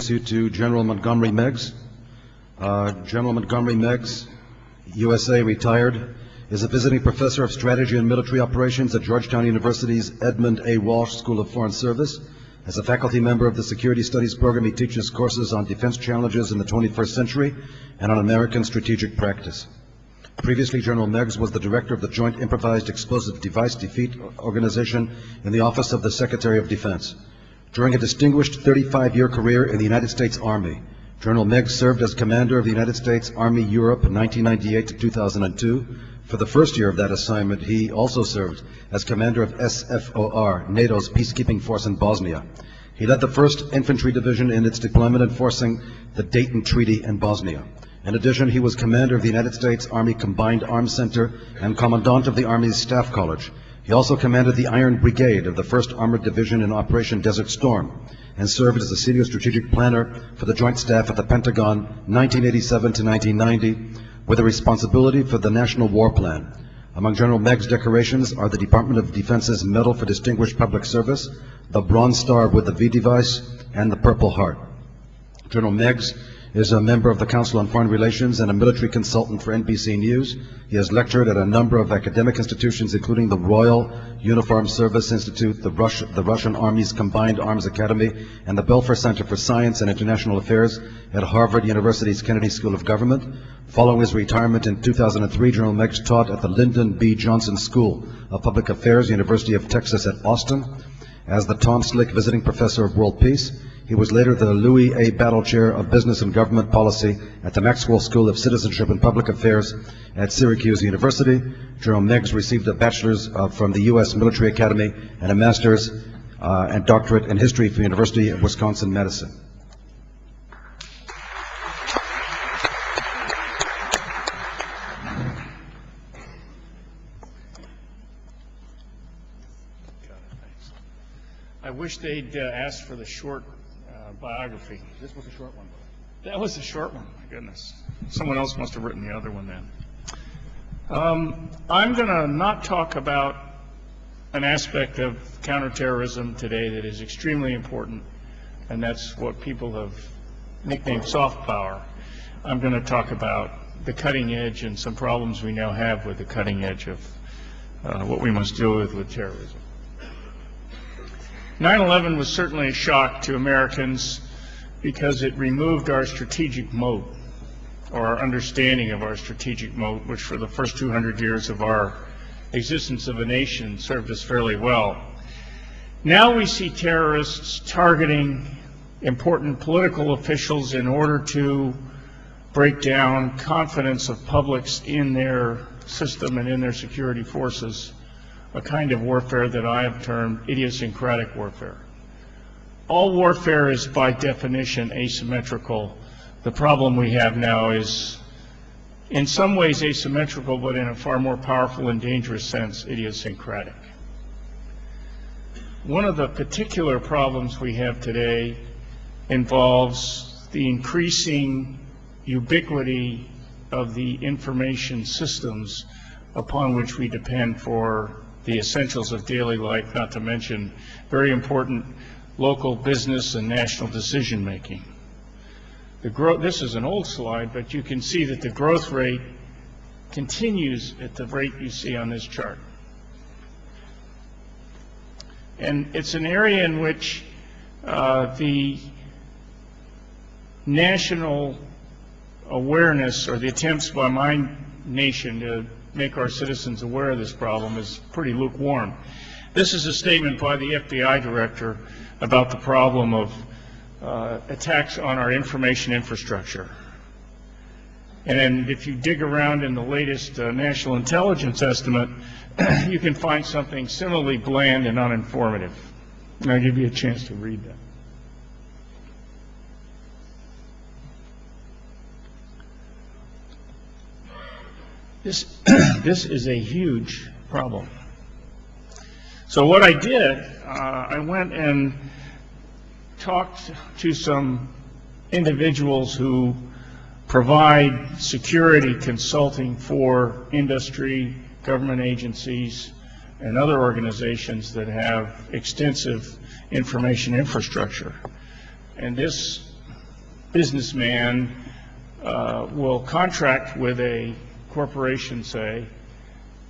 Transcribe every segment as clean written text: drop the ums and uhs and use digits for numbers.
you to General Montgomery Meigs. General Montgomery Meigs, USA, retired, is a visiting professor of strategy and military operations at Georgetown University's Edmund A. Walsh School of Foreign Service. As a faculty member of the Security Studies program, he teaches courses on defense challenges in the 21st century and on American strategic practice. Previously, General Meigs was the director of the Joint Improvised Explosive Device Defeat Organization in the Office of the Secretary of Defense. During a distinguished 35-year career in the United States Army, General Meigs served as commander of the United States Army Europe 1998 to 2002. For the first year of that assignment, he also served as commander of SFOR, NATO's peacekeeping force in Bosnia. He led the 1st Infantry Division in its deployment enforcing the Dayton Treaty in Bosnia. In addition, he was commander of the United States Army Combined Arms Center and commandant of the Army's Staff College. He also commanded the Iron Brigade of the 1st Armored Division in Operation Desert Storm and served as a senior strategic planner for the Joint Staff at the Pentagon 1987 to 1990, with a responsibility for the National War Plan. Among General Meigs' decorations are the Department of Defense's Medal for Distinguished Public Service, the Bronze Star with the V device, and the Purple Heart. General Meigs is a member of the Council on Foreign Relations and a military consultant for NBC News. He has lectured at a number of academic institutions, including the Royal Uniformed Service Institute, the Russian Army's Combined Arms Academy, and the Belfer Center for Science and International Affairs at Harvard University's Kennedy School of Government. Following his retirement in 2003, General Meigs taught at the Lyndon B. Johnson School of Public Affairs, University of Texas at Austin, as the Tom Slick Visiting Professor of World Peace. He was later the Louis A. Battle Chair of Business and Government Policy at the Maxwell School of Citizenship and Public Affairs at Syracuse University. General Meigs received a bachelor's from the U.S. Military Academy and a master's and doctorate in history from the University of Wisconsin-Madison. I wish they'd asked for the short biography. This was a short one. That was a short one, my goodness. Someone else must have written the other one then. I'm going to not talk about an aspect of counterterrorism today that is extremely important, and that's what people have nicknamed soft power. I'm going to talk about the cutting edge and some problems we now have with the cutting edge of what we must deal with terrorism. 9/11 was certainly a shock to Americans because it removed our strategic moat, or our understanding of our strategic moat, which for the first 200 years of our existence of a nation served us fairly well. Now we see terrorists targeting important political officials in order to break down confidence of publics in their system and in their security forces, a kind of warfare that I have termed idiosyncratic warfare. All warfare is by definition asymmetrical. The problem we have now is in some ways asymmetrical, but in a far more powerful and dangerous sense, idiosyncratic. One of the particular problems we have today involves the increasing ubiquity of the information systems upon which we depend for the essentials of daily life, not to mention very important local business and national decision making. This is an old slide, but you can see that the growth rate continues at the rate you see on this chart. And it's an area in which the national awareness, or the attempts by my nation to make our citizens aware of this problem, is pretty lukewarm. This is a statement by the FBI director about the problem of attacks on our information infrastructure. And if you dig around in the latest national intelligence estimate, you can find something similarly bland and uninformative. And I'll give you a chance to read that. This is a huge problem. So what I did, I went and talked to some individuals who provide security consulting for industry, government agencies, and other organizations that have extensive information infrastructure. And this businessman will contract with a corporation, say,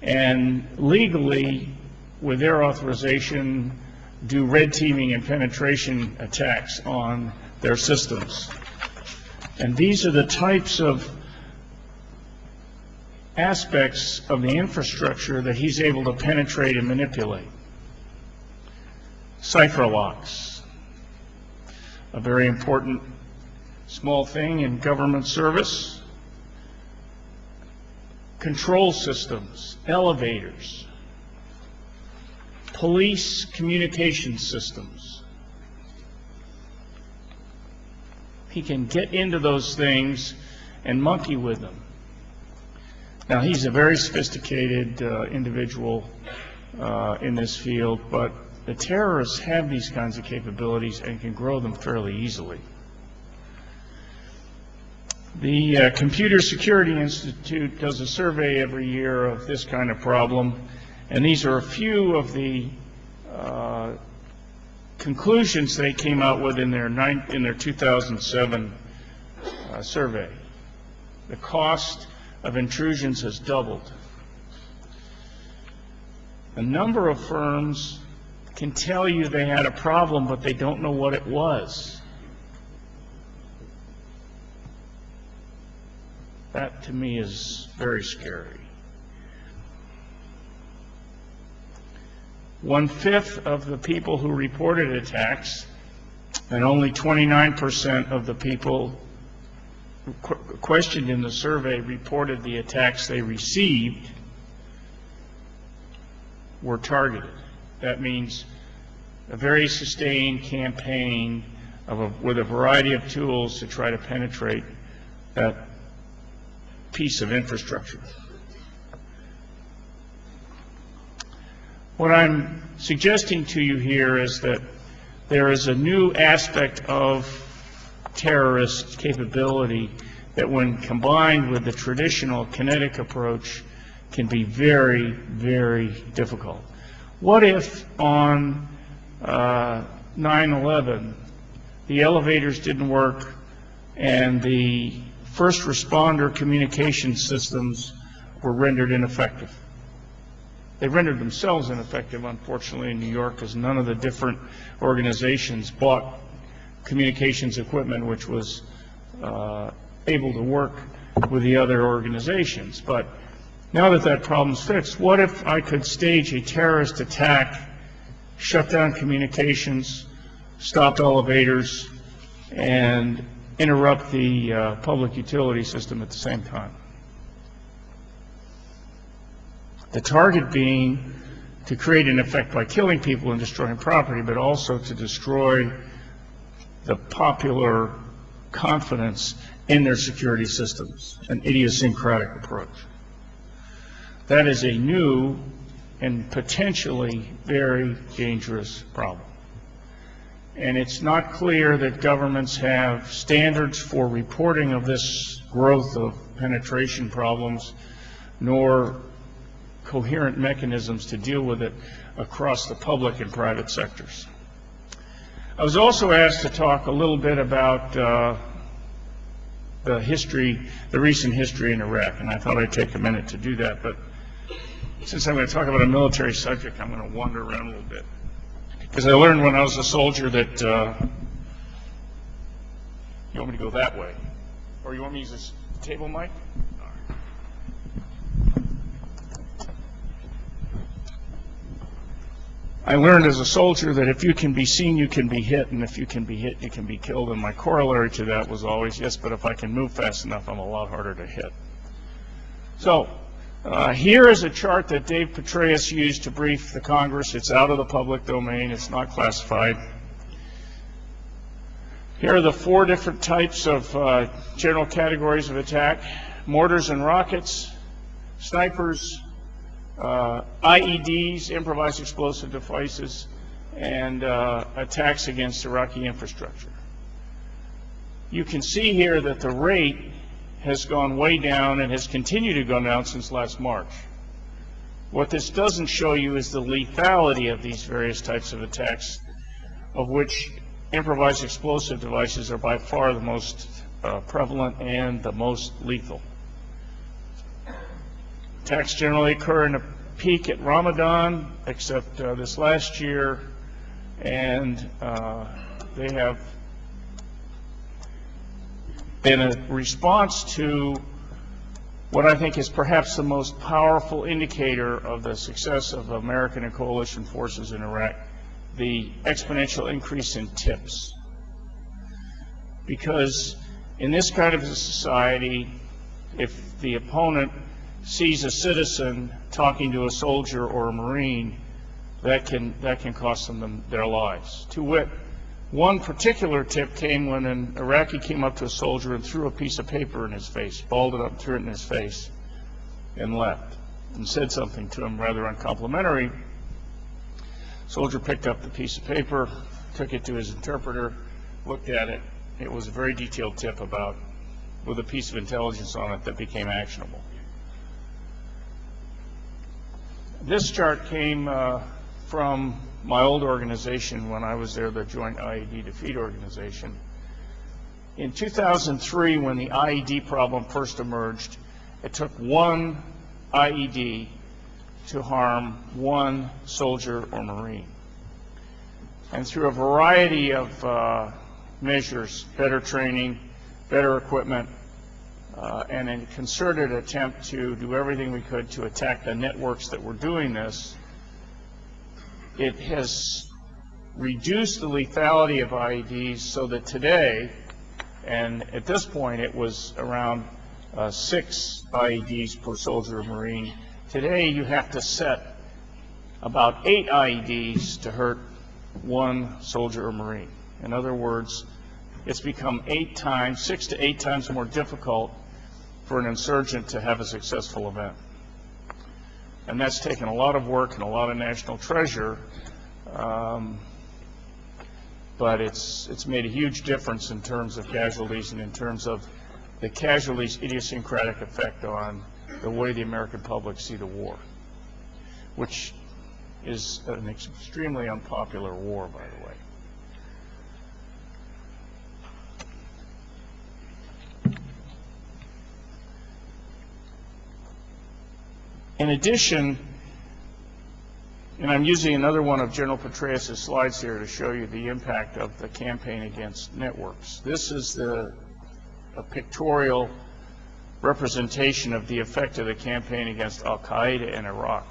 and legally, with their authorization, do red teaming and penetration attacks on their systems. And these are the types of aspects of the infrastructure that he's able to penetrate and manipulate. Cipher locks, a very important small thing in government service. Control systems, elevators, police communication systems. He can get into those things and monkey with them. Now, he's a very sophisticated individual in this field, but the terrorists have these kinds of capabilities and can grow them fairly easily. The Computer Security Institute does a survey every year of this kind of problem, and these are a few of the conclusions they came out with in their 2007 survey. The cost of intrusions has doubled. A number of firms can tell you they had a problem, but they don't know what it was. That, to me, is very scary. 1/5 of the people who reported attacks, and only 29% of the people questioned in the survey reported the attacks they received, were targeted. That means a very sustained campaign with a variety of tools to try to penetrate that piece of infrastructure. What I'm suggesting to you here is that there is a new aspect of terrorist capability that, when combined with the traditional kinetic approach, can be very, very difficult. What if on 9/11 the elevators didn't work and the first responder communication systems were rendered ineffective? They rendered themselves ineffective, unfortunately, in New York, because none of the different organizations bought communications equipment which was able to work with the other organizations. But now that that problem's fixed, what if I could stage a terrorist attack, shut down communications, stop elevators, and interrupt the public utility system at the same time? The target being to create an effect by killing people and destroying property, but also to destroy the popular confidence in their security systems, an idiosyncratic approach. That is a new and potentially very dangerous problem. And it's not clear that governments have standards for reporting of this growth of penetration problems, nor coherent mechanisms to deal with it across the public and private sectors. I was also asked to talk a little bit about the recent history in Iraq, and I thought I'd take a minute to do that, but since I'm going to talk about a military subject, I'm going to wander around a little bit. Because I learned when I was a soldier that, you want me to go that way? Or you want me to use this table mic? All right. I learned as a soldier that if you can be seen, you can be hit, and if you can be hit, you can be killed. And my corollary to that was always, yes, but if I can move fast enough, I'm a lot harder to hit. So here is a chart that Dave Petraeus used to brief the Congress. It's out of the public domain. It's not classified. Here are the 4 different types of general categories of attack: mortars and rockets, snipers, IEDs, improvised explosive devices, and attacks against Iraqi infrastructure. You can see here that the rate has gone way down and has continued to go down since last March. What this doesn't show you is the lethality of these various types of attacks, of which improvised explosive devices are by far the most prevalent and the most lethal. Attacks generally occur in a peak at Ramadan, except this last year, and they have been a response to what I think is perhaps the most powerful indicator of the success of American and coalition forces in Iraq, the exponential increase in tips. Because in this kind of a society, if the opponent sees a citizen talking to a soldier or a Marine, that can cost them their lives. To wit, one particular tip came when an Iraqi came up to a soldier and threw a piece of paper in his face, balled it up, threw it in his face, and left, and said something to him rather uncomplimentary. Soldier picked up the piece of paper, took it to his interpreter, looked at it. It was a very detailed tip with a piece of intelligence on it that became actionable. This chart came from my old organization when I was there, the Joint IED Defeat Organization. In 2003, when the IED problem first emerged, it took one IED to harm one soldier or Marine. And through a variety of measures, better training, better equipment, and a concerted attempt to do everything we could to attack the networks that were doing this, it has reduced the lethality of IEDs so that today, and at this point it was around 6 IEDs per soldier or Marine. Today you have to set about 8 IEDs to hurt one soldier or Marine. In other words, it's become 6 to 8 times more difficult for an insurgent to have a successful event. And that's taken a lot of work and a lot of national treasure, but it's made a huge difference in terms of casualties and in terms of the casualties' idiosyncratic effect on the way the American public see the war, which is an extremely unpopular war, by the way. In addition, and I'm using another one of General Petraeus' slides here to show you the impact of the campaign against networks. This is a pictorial representation of the effect of the campaign against Al-Qaeda in Iraq.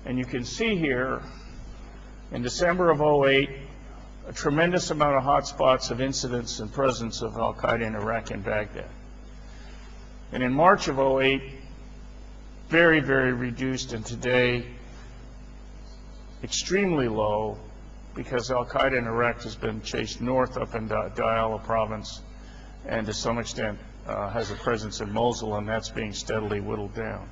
And you can see here, in December of 2008, a tremendous amount of hotspots of incidents and presence of Al-Qaeda in Iraq and Baghdad. And in March of 2008, very, very reduced, and today extremely low, because Al-Qaeda in Iraq has been chased north up in Diyala province, and to some extent has a presence in Mosul, and that's being steadily whittled down.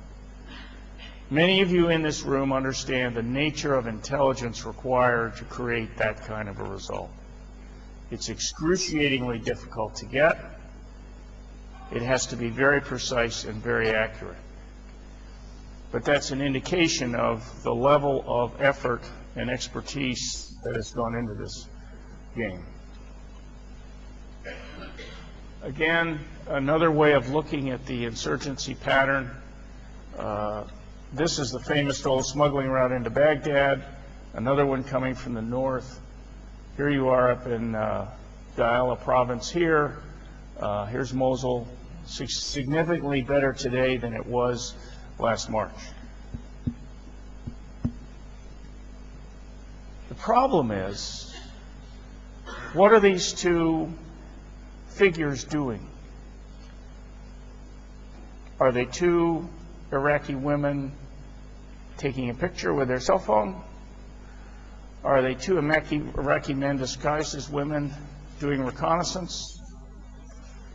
Many of you in this room understand the nature of intelligence required to create that kind of a result. It's excruciatingly difficult to get. It has to be very precise and very accurate. But that's an indication of the level of effort and expertise that has gone into this game. Again, another way of looking at the insurgency pattern. This is the famous old smuggling route into Baghdad, another one coming from the north. Here you are up in Diyala province here. Here's Mosul, significantly better today than it was last March. The problem is, what are these two figures doing? Are they two Iraqi women taking a picture with their cell phone? Are they two Iraqi men disguised as women doing reconnaissance?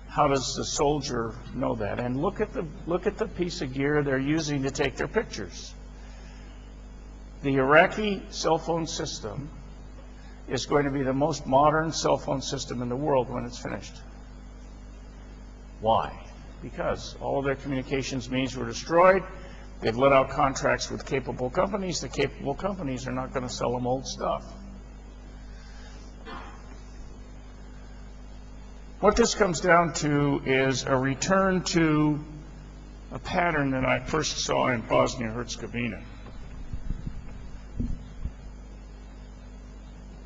How does the soldier know that? And look at the piece of gear they're using to take their pictures. The Iraqi cell phone system is going to be the most modern cell phone system in the world when it's finished. Why? Because all of their communications means were destroyed. They've let out contracts with capable companies. The capable companies are not going to sell them old stuff. What this comes down to is a return to a pattern that I first saw in Bosnia-Herzegovina.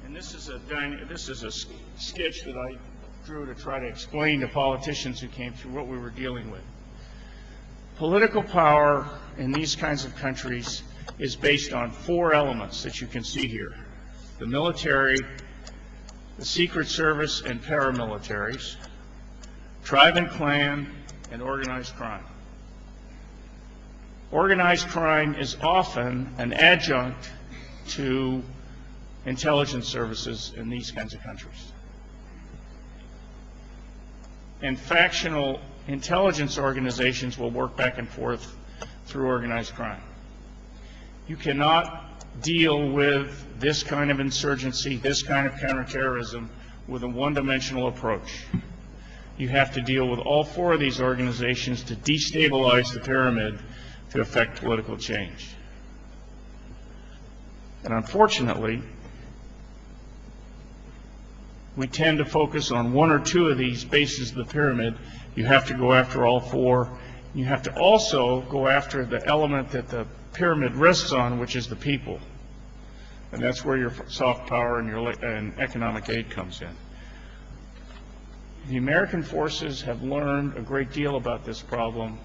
And this is a sketch that I drew to try to explain to politicians who came through what we were dealing with. Political power in these kinds of countries is based on 4 elements that you can see here: the military, the Secret Service and paramilitaries, tribe and clan, and organized crime. Organized crime is often an adjunct to intelligence services in these kinds of countries. And factional intelligence organizations will work back and forth through organized crime. You cannot deal with this kind of insurgency, this kind of counterterrorism, with a one-dimensional approach. You have to deal with all 4 of these organizations to destabilize the pyramid to affect political change. And unfortunately, we tend to focus on 1 or 2 of these bases of the pyramid. You have to go after all 4. You have to also go after the element that the pyramid rests on, which is the people. And that's where your soft power and economic aid comes in. The American forces have learned a great deal about this problem.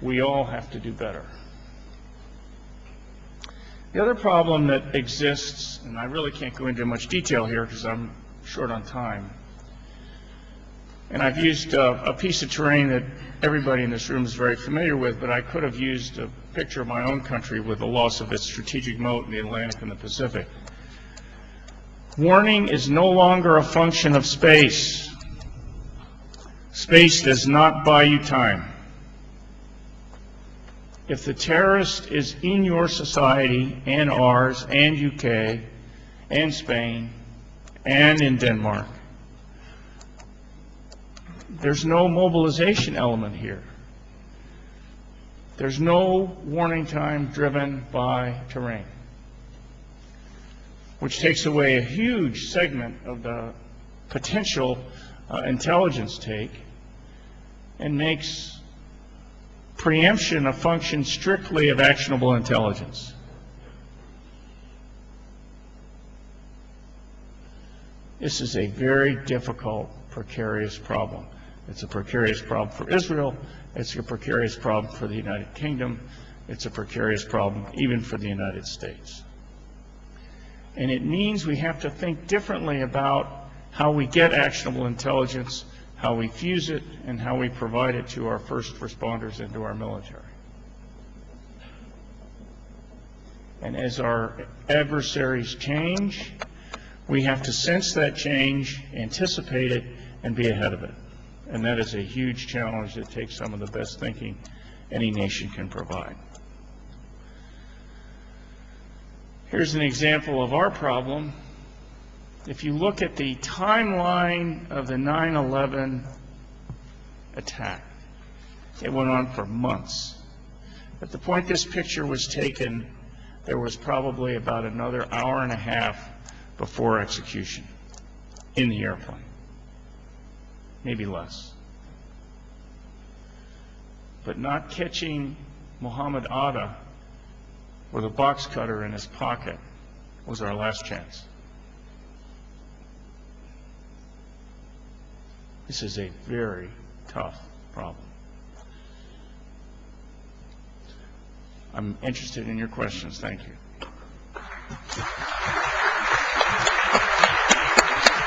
We all have to do better. The other problem that exists, and I really can't go into much detail here because I'm short on time, and I've used a piece of terrain that everybody in this room is very familiar with, but I could have used a picture of my own country with the loss of its strategic moat in the Atlantic and the Pacific. Warning is no longer a function of space. Space does not buy you time. If the terrorist is in your society and ours and UK and Spain and in Denmark, there's no mobilization element here. There's no warning time driven by terrain, which takes away a huge segment of the potential intelligence take and makes preemption a function strictly of actionable intelligence. This is a very difficult, precarious problem. It's a precarious problem for Israel. It's a precarious problem for the United Kingdom. It's a precarious problem even for the United States. And it means we have to think differently about how we get actionable intelligence, how we fuse it, and how we provide it to our first responders and to our military. And as our adversaries change, we have to sense that change, anticipate it, and be ahead of it. And that is a huge challenge that takes some of the best thinking any nation can provide. Here's an example of our problem. If you look at the timeline of the 9/11 attack, it went on for months. At the point this picture was taken, there was probably about another hour and a half before execution in the airplane, maybe less. But not catching Mohammed Atta with a box cutter in his pocket was our last chance. This is a very tough problem. I'm interested in your questions. Thank you.